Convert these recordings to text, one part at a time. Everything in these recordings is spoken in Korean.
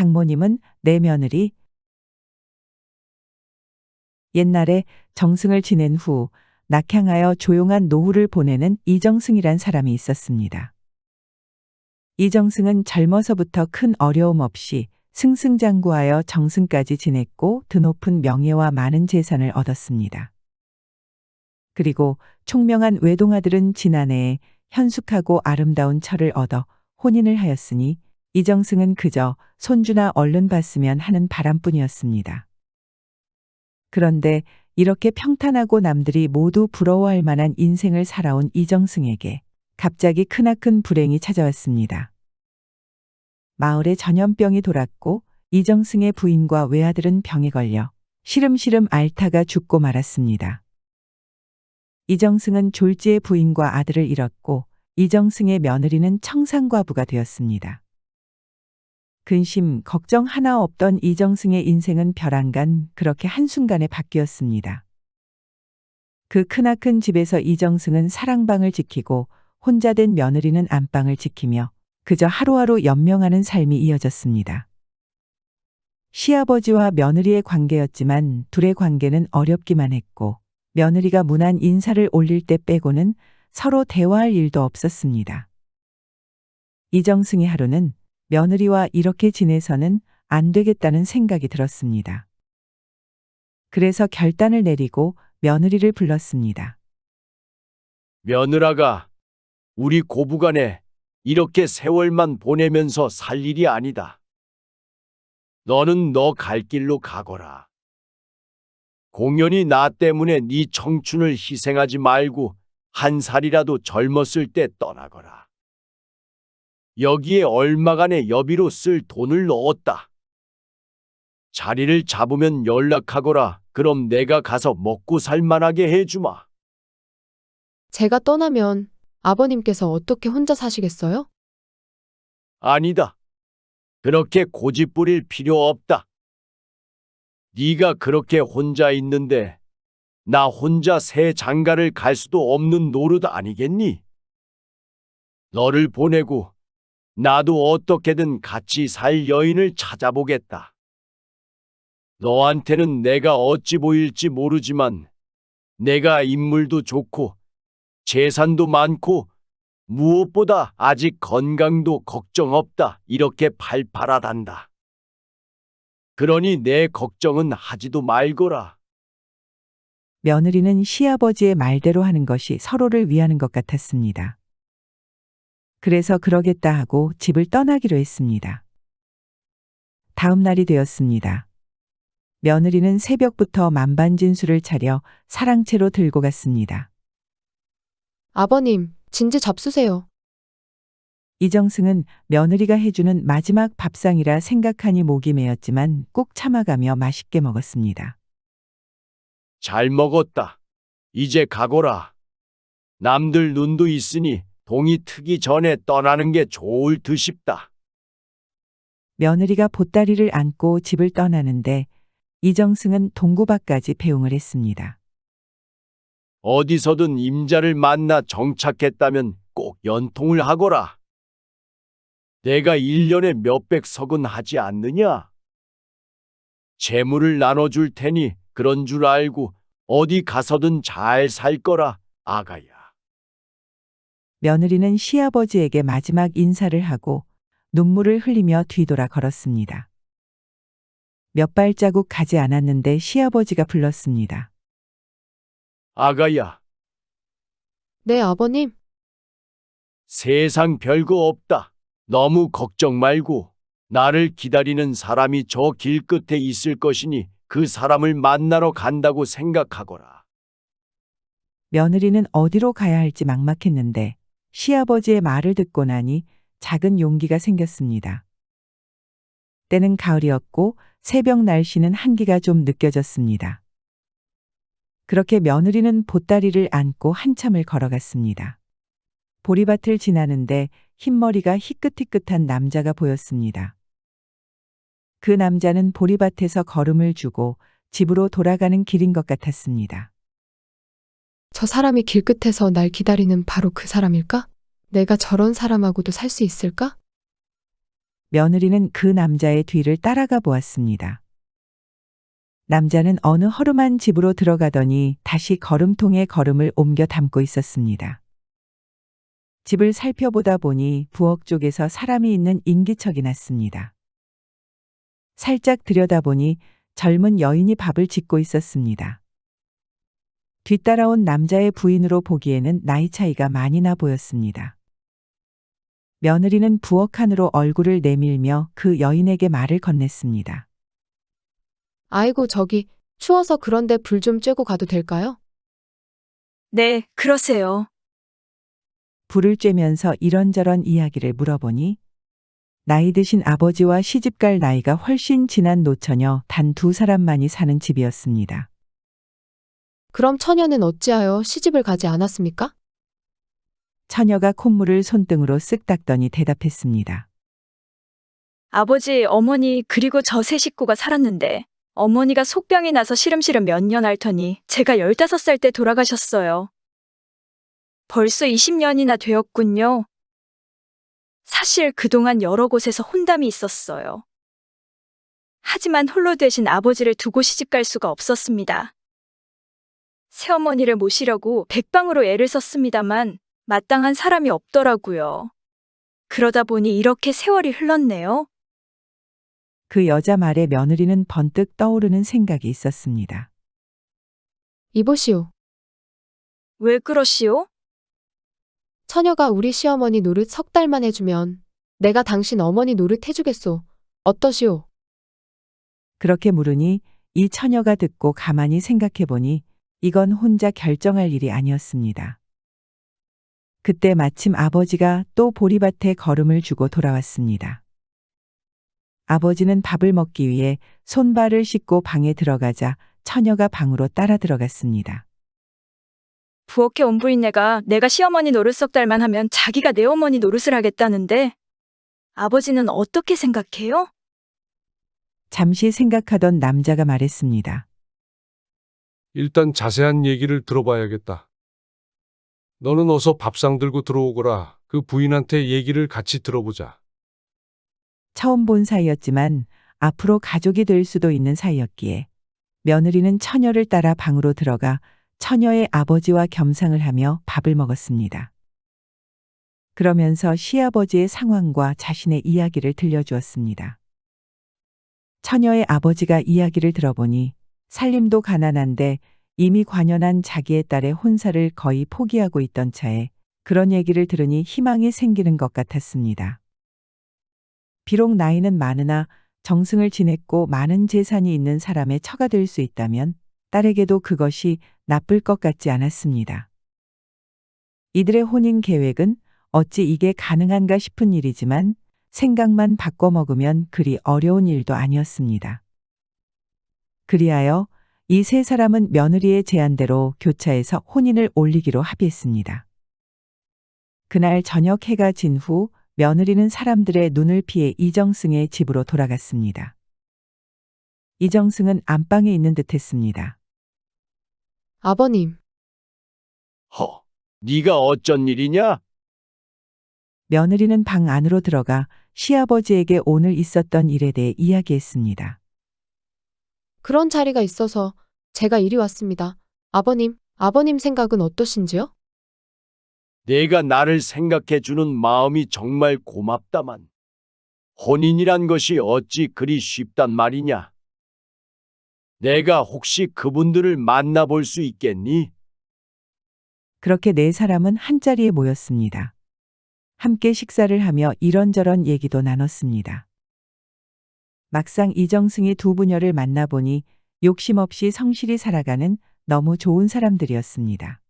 장모님은 내 며느리. 옛날에 정승을 지낸 후 낙향하여 조용한 노후를 보내는 이정승이란 사람이 있었습니다. 이정승은 젊어서부터 큰 어려움 없이 승승장구하여 정승까지 지냈고 드높은 명예와 많은 재산을 얻었습니다. 그리고 총명한 외동아들은 지난해에 현숙하고 아름다운 처를 얻어 혼인을 하였으니 이정승은 그저 손주나 얼른 봤으면 하는 바람뿐이었습니다. 그런데 이렇게 평탄하고 남들이 모두 부러워할 만한 인생을 살아온 이정승에게 갑자기 크나큰 불행이 찾아왔습니다. 마을에 전염병이 돌았고 이정승의 부인과 외아들은 병에 걸려 시름시름 앓다가 죽고 말았습니다. 이정승은 졸지에 부인과 아들을 잃었고 이정승의 며느리는 청산과부가 되었습니다. 근심, 걱정 하나 없던 이정승의 인생은 벼랑간 그렇게 한순간에 바뀌었습니다. 그 크나큰 집에서 이정승은 사랑방을 지키고 혼자 된 며느리는 안방을 지키며 그저 하루하루 연명하는 삶이 이어졌습니다. 시아버지와 며느리의 관계였지만 둘의 관계는 어렵기만 했고 며느리가 무난 인사를 올릴 때 빼고는 서로 대화할 일도 없었습니다. 이정승의 하루는 며느리와 이렇게 지내서는 안 되겠다는 생각이 들었습니다. 그래서 결단을 내리고 며느리를 불렀습니다. 며느라가, 우리 고부간에 이렇게 세월만 보내면서 살 일이 아니다. 너는 너 갈 길로 가거라. 공연히 나 때문에 네 청춘을 희생하지 말고 한 살이라도 젊었을 때 떠나거라. 여기에 얼마간의 여비로 쓸 돈을 넣었다. 자리를 잡으면 연락하거라. 그럼 내가 가서 먹고 살만하게 해주마. 제가 떠나면 아버님께서 어떻게 혼자 사시겠어요? 아니다. 그렇게 고집 부릴 필요 없다. 네가 그렇게 혼자 있는데 나 혼자 새 장가를 갈 수도 없는 노릇 아니겠니? 너를 보내고 나도 어떻게든 같이 살 여인을 찾아보겠다. 너한테는 내가 어찌 보일지 모르지만 내가 인물도 좋고 재산도 많고 무엇보다 아직 건강도 걱정 없다. 이렇게 팔팔하단다. 그러니 내 걱정은 하지도 말거라. 며느리는 시아버지의 말대로 하는 것이 서로를 위하는 것 같았습니다. 그래서 그러겠다 하고 집을 떠나기로 했습니다. 다음 날이 되었습니다. 며느리는 새벽부터 만반진수를 차려 사랑채로 들고 갔습니다. 아버님, 진지 잡수세요. 이정승은 며느리가 해주는 마지막 밥상이라 생각하니 목이 메었지만 꾹 참아가며 맛있게 먹었습니다. 잘 먹었다. 이제 가거라. 남들 눈도 있으니 동이 트기 전에 떠나는 게 좋을 듯 싶다. 며느리가 보따리를 안고 집을 떠나는데 이정승은 동구밭까지 배웅을 했습니다. 어디서든 임자를 만나 정착했다면 꼭 연통을 하거라. 내가 1년에 몇백 석은 하지 않느냐? 재물을 나눠줄 테니 그런 줄 알고 어디 가서든 잘 살 거라, 아가야. 며느리는 시아버지에게 마지막 인사를 하고 눈물을 흘리며 뒤돌아 걸었습니다. 몇 발자국 가지 않았는데 시아버지가 불렀습니다. 아가야, 네, 아버님. 세상 별거 없다. 너무 걱정 말고 나를 기다리는 사람이 저 길 끝에 있을 것이니 그 사람을 만나러 간다고 생각하거라. 며느리는 어디로 가야 할지 막막했는데 시아버지의 말을 듣고 나니 작은 용기가 생겼습니다. 때는 가을이었고 새벽 날씨는 한기가 좀 느껴졌습니다. 그렇게 며느리는 보따리를 안고 한참을 걸어갔습니다. 보리밭을 지나는데 흰머리가 희끗희끗한 남자가 보였습니다. 그 남자는 보리밭에서 걸음을 주고 집으로 돌아가는 길인 것 같았습니다. 저 사람이 길끝에서 날 기다리는 바로 그 사람일까? 내가 저런 사람하고도 살 수 있을까? 며느리는 그 남자의 뒤를 따라가 보았습니다. 남자는 어느 허름한 집으로 들어가더니 다시 걸음통에 걸음을 옮겨 담고 있었습니다. 집을 살펴보다 보니 부엌 쪽에서 사람이 있는 인기척이 났습니다. 살짝 들여다보니 젊은 여인이 밥을 짓고 있었습니다. 뒤따라온 남자의 부인으로 보기에는 나이 차이가 많이 나 보였습니다. 며느리는 부엌 안으로 얼굴을 내밀며 그 여인에게 말을 건넸습니다. 아이고, 저기, 추워서 그런데 불 좀 쬐고 가도 될까요? 네, 그러세요. 불을 쬐면서 이런저런 이야기를 물어보니 나이 드신 아버지와 시집갈 나이가 훨씬 지난 노처녀 단 두 사람만이 사는 집이었습니다. 그럼 처녀는 어찌하여 시집을 가지 않았습니까? 처녀가 콧물을 손등으로 쓱 닦더니 대답했습니다. 아버지, 어머니, 그리고 저 세 식구가 살았는데 어머니가 속병이 나서 시름시름 몇 년 앓더니 제가 15살 때 돌아가셨어요. 벌써 20년이나 되었군요. 사실 그동안 여러 곳에서 혼담이 있었어요. 하지만 홀로 되신 아버지를 두고 시집갈 수가 없었습니다. 새어머니를 모시려고 백방으로 애를 썼습니다만 마땅한 사람이 없더라고요. 그러다 보니 이렇게 세월이 흘렀네요. 그 여자 말에 며느리는 번뜩 떠오르는 생각이 있었습니다. 이보시오. 왜 그러시오? 처녀가 우리 시어머니 노릇 3달만 해주면 내가 당신 어머니 노릇 해주겠소. 어떠시오? 그렇게 물으니 이 처녀가 듣고 가만히 생각해 보니 이건 혼자 결정할 일이 아니었습니다. 그때 마침 아버지가 또 보리밭에 걸음을 주고 돌아왔습니다. 아버지는 밥을 먹기 위해 손발을 씻고 방에 들어가자 처녀가 방으로 따라 들어갔습니다. 부엌에 온 부인네가 내가 시어머니 노릇 3달만 하면 자기가 내 어머니 노릇을 하겠다는데 아버지는 어떻게 생각해요? 잠시 생각하던 남자가 말했습니다. 일단 자세한 얘기를 들어봐야겠다. 너는 어서 밥상 들고 들어오거라. 그 부인한테 얘기를 같이 들어보자. 처음 본 사이였지만 앞으로 가족이 될 수도 있는 사이였기에 며느리는 처녀를 따라 방으로 들어가 처녀의 아버지와 겸상을 하며 밥을 먹었습니다. 그러면서 시아버지의 상황과 자신의 이야기를 들려주었습니다. 처녀의 아버지가 이야기를 들어보니 살림도 가난한데 이미 관연한 자기의 딸의 혼사를 거의 포기하고 있던 차에 그런 얘기를 들으니 희망이 생기는 것 같았습니다. 비록 나이는 많으나 정승을 지냈고 많은 재산이 있는 사람의 처가 될 수 있다면 딸에게도 그것이 나쁠 것 같지 않았습니다. 이들의 혼인 계획은 어찌 이게 가능한가 싶은 일이지만 생각만 바꿔 먹으면 그리 어려운 일도 아니었습니다. 그리하여 이 세 사람은 며느리의 제안대로 교차해서 혼인을 올리기로 합의했습니다. 그날 저녁 해가 진 후 며느리는 사람들의 눈을 피해 이정승의 집으로 돌아갔습니다. 이정승은 안방에 있는 듯했습니다. 아버님, 네가 어쩐 일이냐? 며느리는 방 안으로 들어가 시아버지에게 오늘 있었던 일에 대해 이야기했습니다. 그런 자리가 있어서 제가 이리 왔습니다. 아버님 생각은 어떠신지요? 내가 나를 생각해 주는 마음이 정말 고맙다만 혼인이란 것이 어찌 그리 쉽단 말이냐? 내가 혹시 그분들을 만나볼 수 있겠니? 그렇게 네 사람은 한자리에 모였습니다. 함께 식사를 하며 이런저런 얘기도 나눴습니다. 막상 이정승이 두 부녀를 만나보니 욕심 없이 성실히 살아가는 너무 좋은 사람들이었습니다.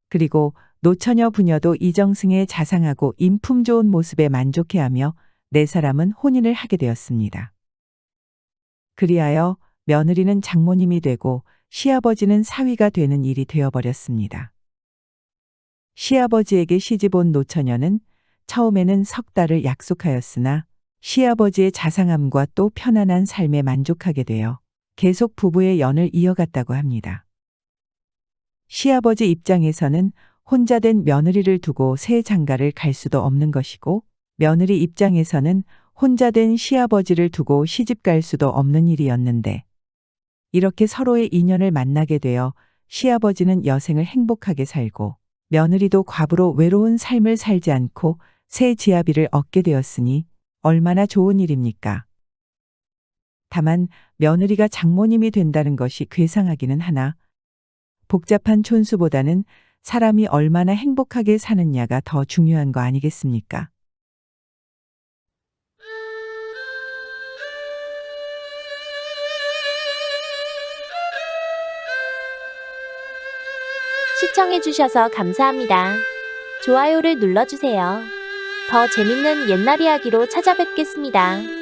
그리고 노처녀 부녀도 이정승의 자상하고 인품 좋은 모습에 만족해하며 네 사람은 혼인을 하게 되었습니다. 그리하여 며느리는 장모님이 되고 시아버지는 사위가 되는 일이 되어버렸습니다. 시아버지에게 시집 온 노처녀는 처음에는 3달을 약속하였으나 시아버지의 자상함과 또 편안한 삶에 만족하게 되어 계속 부부의 연을 이어갔다고 합니다. 시아버지 입장에서는 혼자 된 며느리를 두고 새 장가를 갈 수도 없는 것이고 며느리 입장에서는 혼자 된 시아버지를 두고 시집 갈 수도 없는 일이었는데 이렇게 서로의 인연을 만나게 되어 시아버지는 여생을 행복하게 살고 며느리도 과부로 외로운 삶을 살지 않고 새 지아비를 얻게 되었으니 얼마나 좋은 일입니까? 다만 며느리가 장모님이 된다는 것이 괴상하기는 하나 복잡한 촌수보다는 사람이 얼마나 행복하게 사느냐가 더 중요한 거 아니겠습니까? 시청해주셔서 감사합니다. 좋아요를 눌러주세요. 더 재밌는 옛날 이야기로 찾아뵙겠습니다.